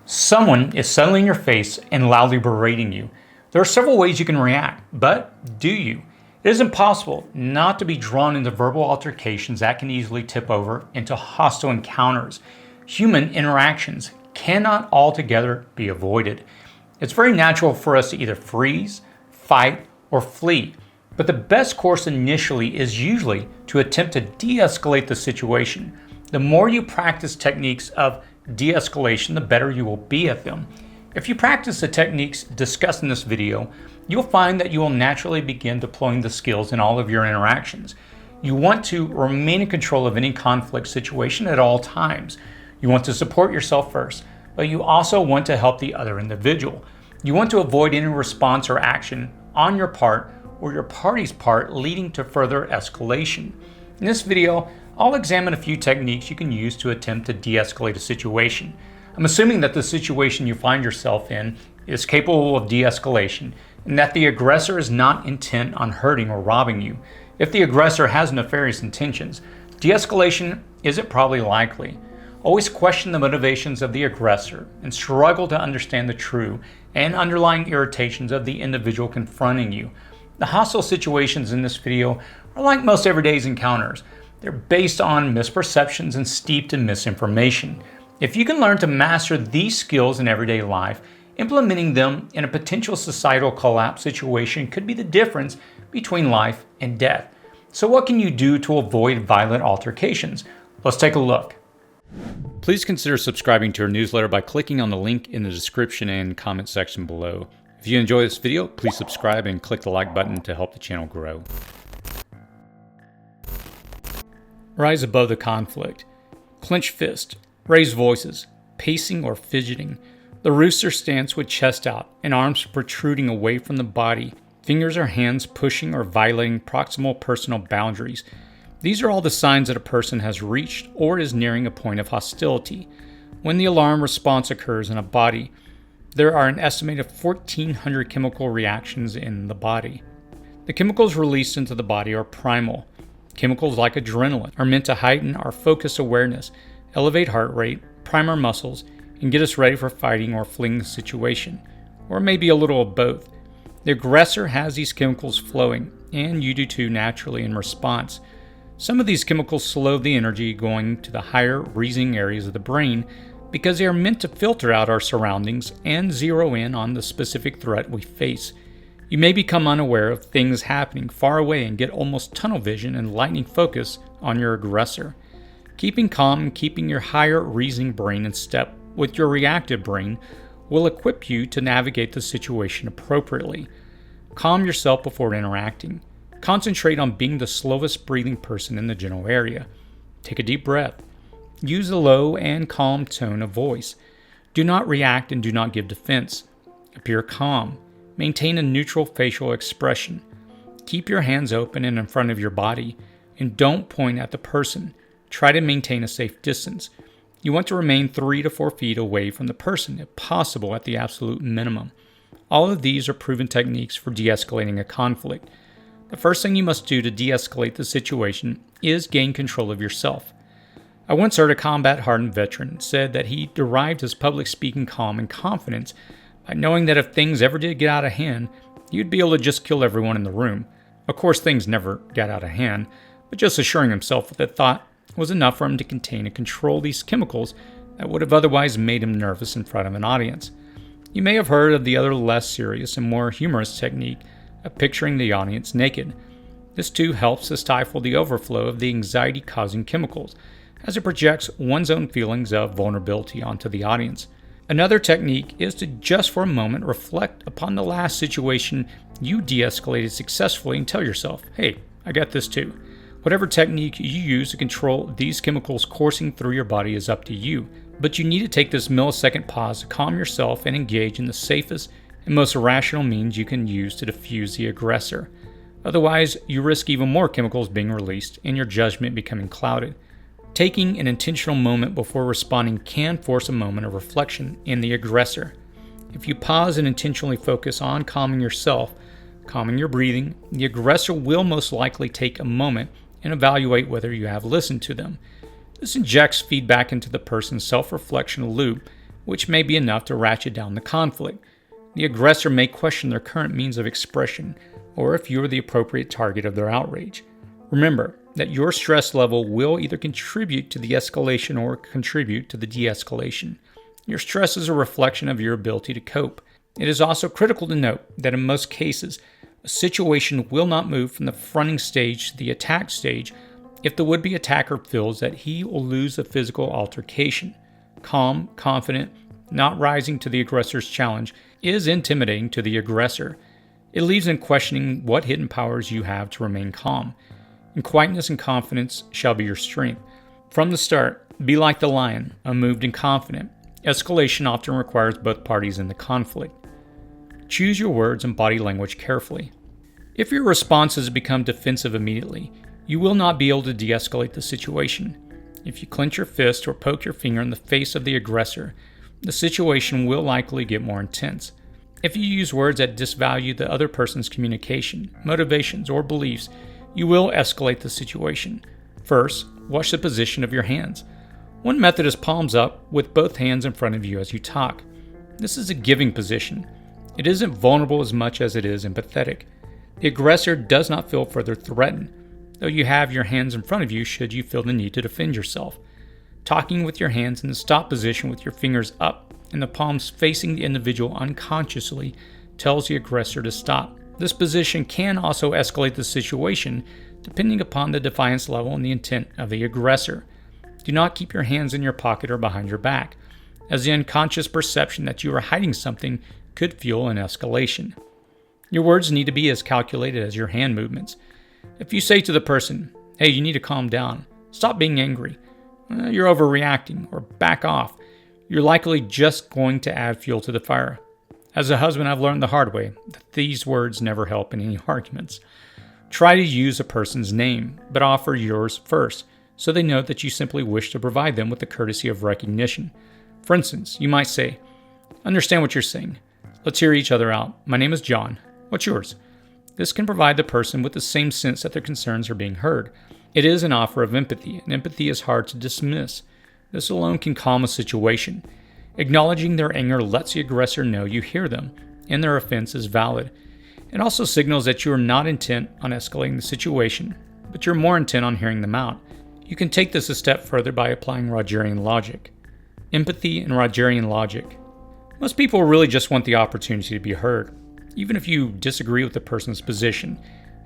Someone is suddenly in your face and loudly berating you. There are several ways you can react, but do you? It is impossible not to be drawn into verbal altercations that can easily tip over into hostile encounters. Human interactions cannot altogether be avoided. It's very natural for us to either freeze, fight, or flee. But the best course initially is usually to attempt to de-escalate the situation. The more you practice techniques of de-escalation, the better you will be at them. If you practice the techniques discussed in this video, you'll find that you will naturally begin deploying the skills in all of your interactions. You want to remain in control of any conflict situation at all times. You want to support yourself first, but you also want to help the other individual. You want to avoid any response or action on your part or your party's part leading to further escalation. In this video, I'll examine a few techniques you can use to attempt to de-escalate a situation. I'm assuming that the situation you find yourself in is capable of de-escalation and that the aggressor is not intent on hurting or robbing you. If the aggressor has nefarious intentions, de-escalation isn't probably likely. Always question the motivations of the aggressor and struggle to understand the true and underlying irritations of the individual confronting you. The hostile situations in this video are like most everyday encounters. They're based on misperceptions and steeped in misinformation. If you can learn to master these skills in everyday life, implementing them in a potential societal collapse situation could be the difference between life and death. So what can you do to avoid violent altercations? Let's take a look. Please consider subscribing to our newsletter by clicking on the link in the description and comment section below. If you enjoy this video, please subscribe and click the like button to help the channel grow. Rise above the conflict. Clench fist, raise voices, pacing or fidgeting. The rooster stance with chest out and arms protruding away from the body. Fingers or hands pushing or violating proximal personal boundaries. These are all the signs that a person has reached or is nearing a point of hostility. When the alarm response occurs in a body, there are an estimated 1,400 chemical reactions in the body. The chemicals released into the body are primal. Chemicals like adrenaline are meant to heighten our focused awareness, elevate heart rate, prime our muscles, and get us ready for fighting or fleeing the situation, or maybe a little of both. The aggressor has these chemicals flowing, and you do too naturally in response. Some of these chemicals slow the energy going to the higher reasoning areas of the brain because they are meant to filter out our surroundings and zero in on the specific threat we face. You may become unaware of things happening far away and get almost tunnel vision and lightning focus on your aggressor. Keeping calm and keeping your higher reasoning brain in step with your reactive brain will equip you to navigate the situation appropriately. Calm yourself before interacting. Concentrate on being the slowest breathing person in the general area. Take a deep breath. Use a low and calm tone of voice. Do not react and do not give defense. Appear calm. Maintain a neutral facial expression. Keep your hands open and in front of your body, and don't point at the person. Try to maintain a safe distance. You want to remain 3 to 4 feet away from the person, if possible at the absolute minimum. All of these are proven techniques for de-escalating a conflict. The first thing you must do to de-escalate the situation is gain control of yourself. I once heard a combat-hardened veteran said that he derived his public speaking calm and confidence by knowing that if things ever did get out of hand, you'd be able to just kill everyone in the room. Of course, things never got out of hand, but just assuring himself that thought was enough for him to contain and control these chemicals that would have otherwise made him nervous in front of an audience. You may have heard of the other less serious and more humorous technique of picturing the audience naked. This too helps to stifle the overflow of the anxiety-causing chemicals, as it projects one's own feelings of vulnerability onto the audience. Another technique is to just for a moment reflect upon the last situation you de-escalated successfully and tell yourself, hey, I got this too. Whatever technique you use to control these chemicals coursing through your body is up to you, but you need to take this millisecond pause to calm yourself and engage in the safest and most rational means you can use to defuse the aggressor. Otherwise, you risk even more chemicals being released and your judgment becoming clouded. Taking an intentional moment before responding can force a moment of reflection in the aggressor. If you pause and intentionally focus on calming yourself, calming your breathing, the aggressor will most likely take a moment and evaluate whether you have listened to them. This injects feedback into the person's self-reflection loop which may be enough to ratchet down the conflict. The aggressor may question their current means of expression, or if you are the appropriate target of their outrage. Remember that your stress level will either contribute to the escalation or contribute to the de-escalation. Your stress is a reflection of your ability to cope. It is also critical to note that in most cases, a situation will not move from the fronting stage to the attack stage if the would-be attacker feels that he will lose a physical altercation. Calm, confident, not rising to the aggressor's challenge is intimidating to the aggressor. It leaves in questioning what hidden powers you have to remain calm. And quietness and confidence shall be your strength. From the start, be like the lion, unmoved and confident. Escalation often requires both parties in the conflict. Choose your words and body language carefully. If your responses become defensive immediately, you will not be able to de-escalate the situation. If you clench your fist or poke your finger in the face of the aggressor, the situation will likely get more intense. If you use words that disvalue the other person's communication, motivations, or beliefs, you will escalate the situation. First, watch the position of your hands. One method is palms up with both hands in front of you as you talk. This is a giving position. It isn't vulnerable as much as it is empathetic. The aggressor does not feel further threatened, though you have your hands in front of you should you feel the need to defend yourself. Talking with your hands in the stop position with your fingers up and the palms facing the individual unconsciously tells the aggressor to stop. This position can also escalate the situation depending upon the defiance level and the intent of the aggressor. Do not keep your hands in your pocket or behind your back, as the unconscious perception that you are hiding something could fuel an escalation. Your words need to be as calculated as your hand movements. If you say to the person, "Hey, you need to calm down, stop being angry, you're overreacting," or "back off," you're likely just going to add fuel to the fire. As a husband, I've learned the hard way that these words never help in any arguments. Try to use a person's name, but offer yours first, so they know that you simply wish to provide them with the courtesy of recognition. For instance, you might say, "Understand what you're saying. Let's hear each other out. My name is John. What's yours?" This can provide the person with the same sense that their concerns are being heard. It is an offer of empathy, and empathy is hard to dismiss. This alone can calm a situation. Acknowledging their anger lets the aggressor know you hear them, and their offense is valid. It also signals that you are not intent on escalating the situation, but you're more intent on hearing them out. You can take this a step further by applying Rogerian logic. Empathy and Rogerian logic. Most people really just want the opportunity to be heard. Even if you disagree with the person's position,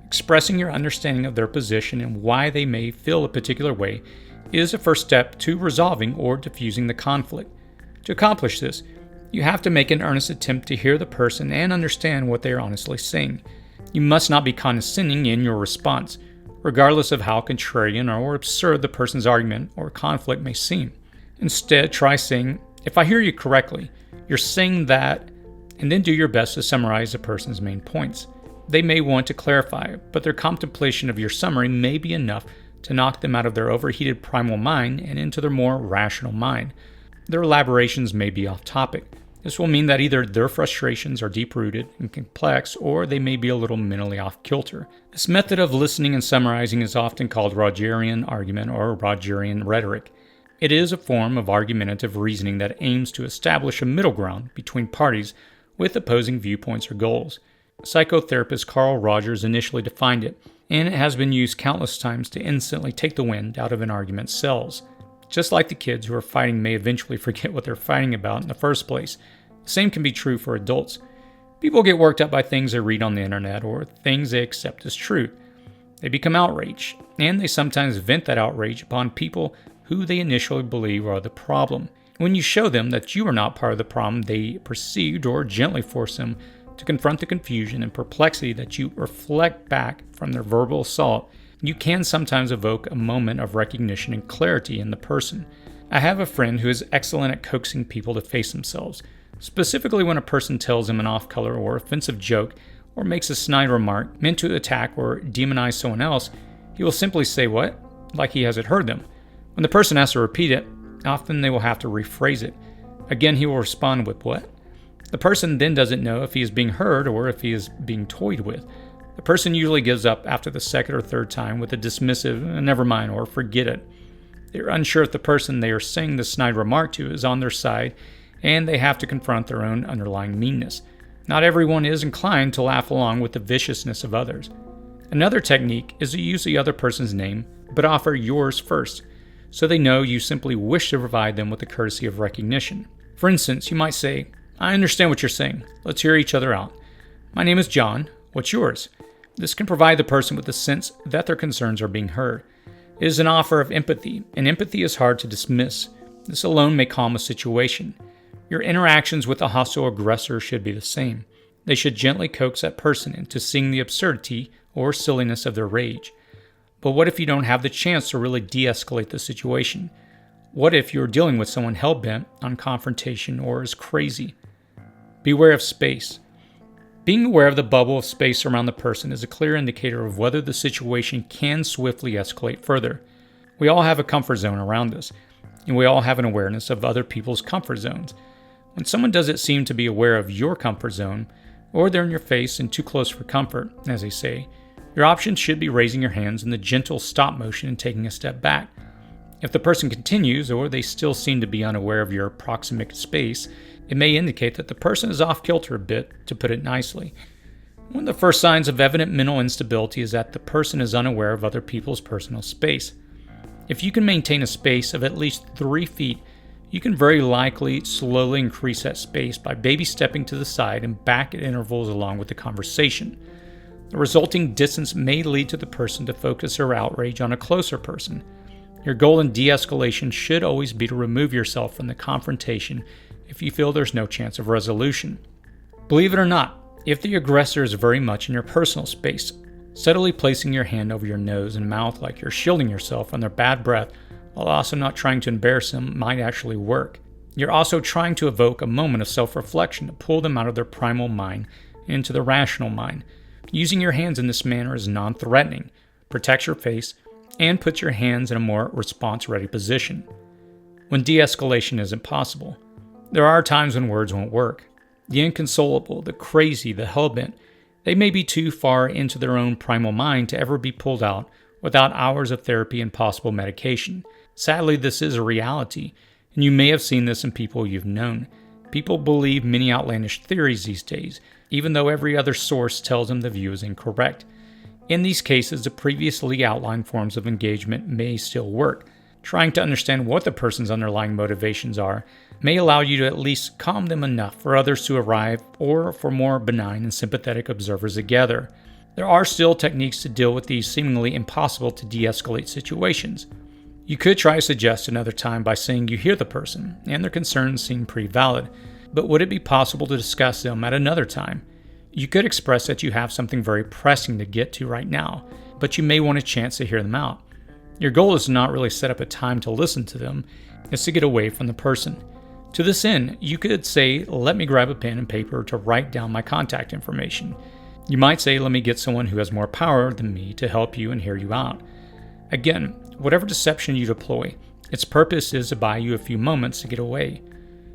expressing your understanding of their position and why they may feel a particular way is a first step to resolving or diffusing the conflict. To accomplish this, you have to make an earnest attempt to hear the person and understand what they are honestly saying. You must not be condescending in your response, regardless of how contrarian or absurd the person's argument or conflict may seem. Instead, try saying, "If I hear you correctly, you're saying that," and then do your best to summarize the person's main points. They may want to clarify, but their contemplation of your summary may be enough to knock them out of their overheated primal mind and into their more rational mind. Their elaborations may be off topic. This will mean that either their frustrations are deep-rooted and complex, or they may be a little mentally off-kilter. This method of listening and summarizing is often called Rogerian argument or Rogerian rhetoric. It is a form of argumentative reasoning that aims to establish a middle ground between parties with opposing viewpoints or goals. Psychotherapist Carl Rogers initially defined it, and it has been used countless times to instantly take the wind out of an argument's sails. Just like the kids who are fighting may eventually forget what they're fighting about in the first place, the same can be true for adults. People get worked up by things they read on the internet or things they accept as truth. They become outraged, and they sometimes vent that outrage upon people who they initially believe are the problem. When you show them that you are not part of the problem they perceived, or gently force them to confront the confusion and perplexity that you reflect back from their verbal assault, you can sometimes evoke a moment of recognition and clarity in the person. I have a friend who is excellent at coaxing people to face themselves. Specifically when a person tells him an off-color or offensive joke or makes a snide remark meant to attack or demonize someone else, he will simply say, "What?" like he hasn't heard them. When the person has to repeat it, often they will have to rephrase it. Again, he will respond with, "What?" The person then doesn't know if he is being heard or if he is being toyed with. The person usually gives up after the second or third time with a dismissive, "Never mind," or "Forget it." They are unsure if the person they are saying the snide remark to is on their side, and they have to confront their own underlying meanness. Not everyone is inclined to laugh along with the viciousness of others. Another technique is to use the other person's name, but offer yours first, so they know you simply wish to provide them with the courtesy of recognition. For instance, you might say, "I understand what you're saying. Let's hear each other out. My name is John. What's yours?" This can provide the person with the sense that their concerns are being heard. It is an offer of empathy, and empathy is hard to dismiss. This alone may calm a situation. Your interactions with a hostile aggressor should be the same. They should gently coax that person into seeing the absurdity or silliness of their rage. But what if you don't have the chance to really de-escalate the situation? What if you're dealing with someone hell-bent on confrontation or is crazy? Beware of space. Being aware of the bubble of space around the person is a clear indicator of whether the situation can swiftly escalate further. We all have a comfort zone around us, and we all have an awareness of other people's comfort zones. When someone doesn't seem to be aware of your comfort zone, or they're in your face and too close for comfort, as they say, your options should be raising your hands in the gentle stop motion and taking a step back. If the person continues, or they still seem to be unaware of your proximate space, it may indicate that the person is off kilter a bit, to put it nicely. One of the first signs of evident mental instability is that the person is unaware of other people's personal space. If you can maintain a space of at least 3 feet, you can very likely slowly increase that space by baby stepping to the side and back at intervals along with the conversation. The resulting distance may lead to the person to focus their outrage on a closer person. Your goal in de-escalation should always be to remove yourself from the confrontation if you feel there's no chance of resolution. Believe it or not, if the aggressor is very much in your personal space, subtly placing your hand over your nose and mouth like you're shielding yourself from their bad breath while also not trying to embarrass them might actually work. You're also trying to evoke a moment of self-reflection to pull them out of their primal mind into the rational mind. Using your hands in this manner is non-threatening, protects your face, and puts your hands in a more response-ready position. When de-escalation isn't possible, there are times when words won't work. The inconsolable, the crazy, the hellbent, they may be too far into their own primal mind to ever be pulled out without hours of therapy and possible medication. Sadly, this is a reality, and you may have seen this in people you've known. People believe many outlandish theories these days, even though every other source tells them the view is incorrect. In these cases, the previously outlined forms of engagement may still work. Trying to understand what the person's underlying motivations are may allow you to at least calm them enough for others to arrive or for more benign and sympathetic observers to gather. There are still techniques to deal with these seemingly impossible to de-escalate situations. You could try to suggest another time by saying you hear the person and their concerns seem pretty valid, but would it be possible to discuss them at another time? You could express that you have something very pressing to get to right now, but you may want a chance to hear them out. Your goal is to not really set up a time to listen to them, it's to get away from the person. To this end, you could say, "Let me grab a pen and paper to write down my contact information." You might say, "Let me get someone who has more power than me to help you and hear you out." Again, whatever deception you deploy, its purpose is to buy you a few moments to get away.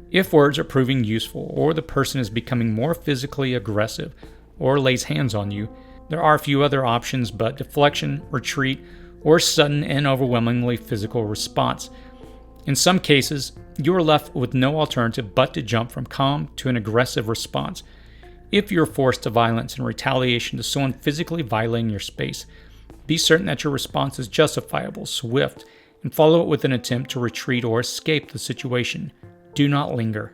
If words are proving useful, or the person is becoming more physically aggressive, or lays hands on you, there are a few other options but deflection, retreat, or sudden and overwhelmingly physical response. In some cases, you are left with no alternative but to jump from calm to an aggressive response. If you're forced to violence in retaliation to someone physically violating your space, be certain that your response is justifiable, swift, and follow it with an attempt to retreat or escape the situation. Do not linger.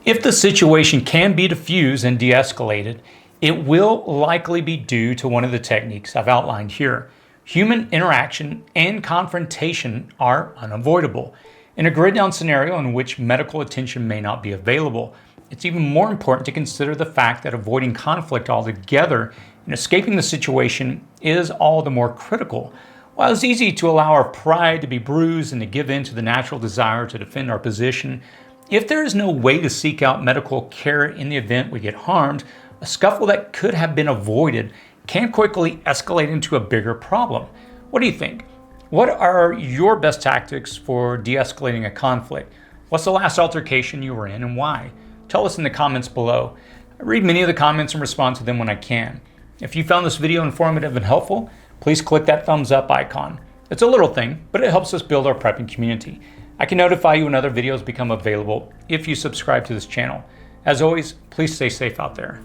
If the situation can be diffused and de-escalated, it will likely be due to one of the techniques I've outlined here. Human interaction and confrontation are unavoidable. In a grid-down scenario in which medical attention may not be available, it's even more important to consider the fact that avoiding conflict altogether and escaping the situation is all the more critical. While it's easy to allow our pride to be bruised and to give in to the natural desire to defend our position, if there is no way to seek out medical care in the event we get harmed, a scuffle that could have been avoided can quickly escalate into a bigger problem. What do you think? What are your best tactics for de-escalating a conflict? What's the last altercation you were in and why? Tell us in the comments below. I read many of the comments and respond to them when I can. If you found this video informative and helpful, please click that thumbs up icon. It's a little thing, but it helps us build our prepping community. I can notify you when other videos become available if you subscribe to this channel. As always, please stay safe out there.